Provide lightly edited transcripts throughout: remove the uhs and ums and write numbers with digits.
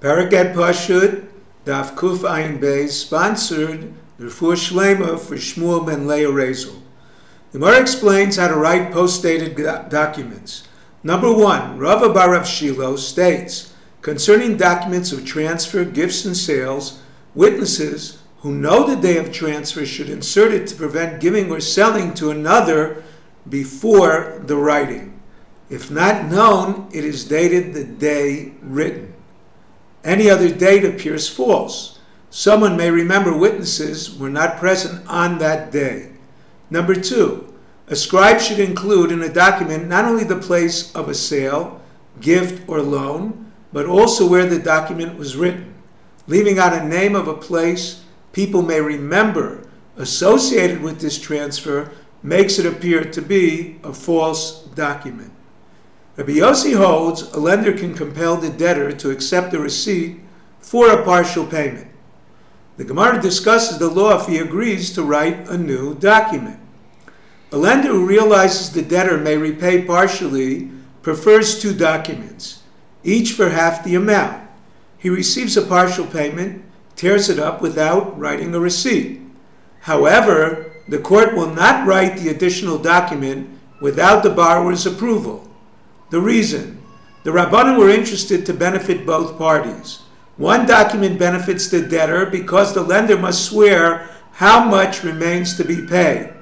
Paragat Pashut, Daf Kuf Ayin Beis, sponsored Refuah Shlema for Shmuel ben Leah Rezel. The Gemara explains how to write post-dated documents. Number 1, Rava bar Rav Shilo states, concerning documents of transfer, gifts, and sales, witnesses who know the day of transfer should insert it to prevent giving or selling to another before the writing. If not known, it is dated the day written. Any other date appears false. Someone may remember witnesses were not present on that day. Number 2, a scribe should include in a document not only the place of a sale, gift, or loan, but also where the document was written. Leaving out a name of a place people may remember associated with this transfer makes it appear to be a false document. Rabbi Yossi holds a lender can compel the debtor to accept a receipt for a partial payment. The Gemara discusses the law if he agrees to write a new document. A lender who realizes the debtor may repay partially prefers 2 documents, each for half the amount. He receives a partial payment, tears it up without writing a receipt. However, the court will not write the additional document without the borrower's approval. The reason: the Rabbanim were interested to benefit both parties. One document benefits the debtor because the lender must swear how much remains to be paid.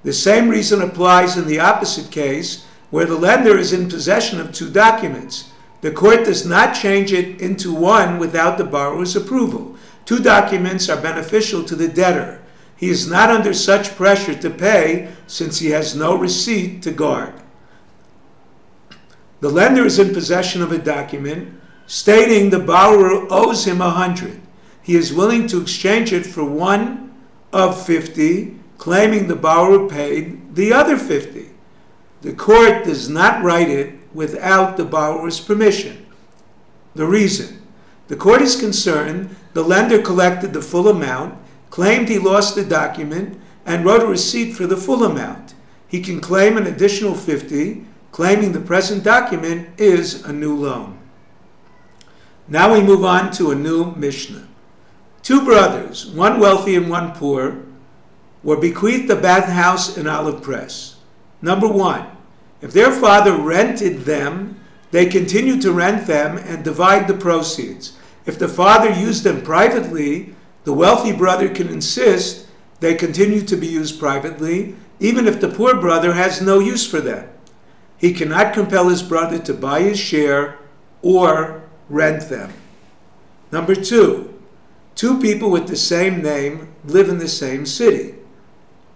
The same reason applies in the opposite case, where the lender is in possession of 2 documents. The court does not change it into one without the borrower's approval. 2 documents are beneficial to the debtor. He is not under such pressure to pay since he has no receipt to guard. The lender is in possession of a document stating the borrower owes him 100. He is willing to exchange it for one of 50, claiming the borrower paid the other 50. The court does not write it without the borrower's permission. The reason: the court is concerned the lender collected the full amount, claimed he lost the document, and wrote a receipt for the full amount. He can claim an additional 50, claiming the present document is a new loan. Now we move on to a new Mishnah. 2 brothers, one wealthy and one poor, were bequeathed a bathhouse and olive press. Number 1, if their father rented them, they continue to rent them and divide the proceeds. If the father used them privately, the wealthy brother can insist they continue to be used privately, even if the poor brother has no use for them. He cannot compel his brother to buy his share or rent them. Number 2, 2 people with the same name live in the same city.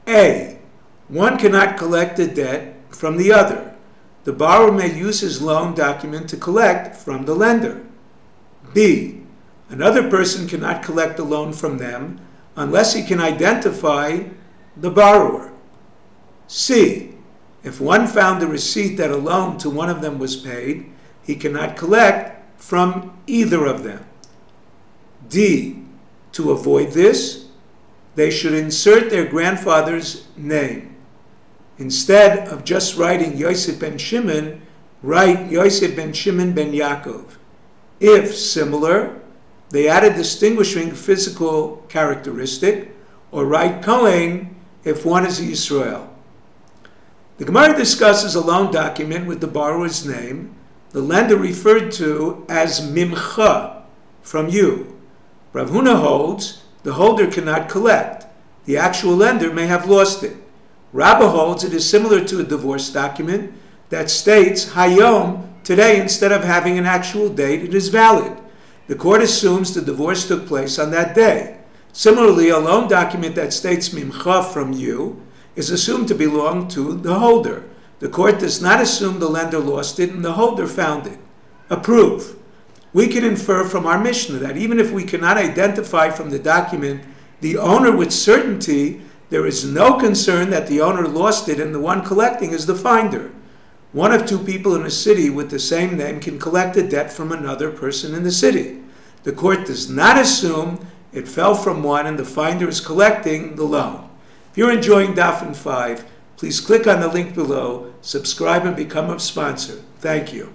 A, one cannot collect a debt from the other. The borrower may use his loan document to collect from the lender. B, another person cannot collect a loan from them unless he can identify the borrower. C, if one found a receipt that a loan to one of them was paid, he cannot collect from either of them. D, to avoid this, they should insert their grandfather's name. Instead of just writing Yosef ben Shimon, write Yosef ben Shimon ben Yaakov. If similar, they add a distinguishing physical characteristic, or write Kohen if one is a Yisrael. The Gemara discusses a loan document with the borrower's name, the lender referred to as Mimcha, from you. Rav Huna holds the holder cannot collect. The actual lender may have lost it. Rabbah holds it is similar to a divorce document that states Hayom, today, instead of having an actual date, it is valid. The court assumes the divorce took place on that day. Similarly, a loan document that states Mimcha, from you, is assumed to belong to the holder. The court does not assume the lender lost it and the holder found it. A proof: we can infer from our Mishnah that even if we cannot identify from the document the owner with certainty, there is no concern that the owner lost it and the one collecting is the finder. One of 2 people in a city with the same name can collect a debt from another person in the city. The court does not assume it fell from one and the finder is collecting the loan. If you're enjoying Daf 5, please click on the link below, subscribe, and become a sponsor. Thank you.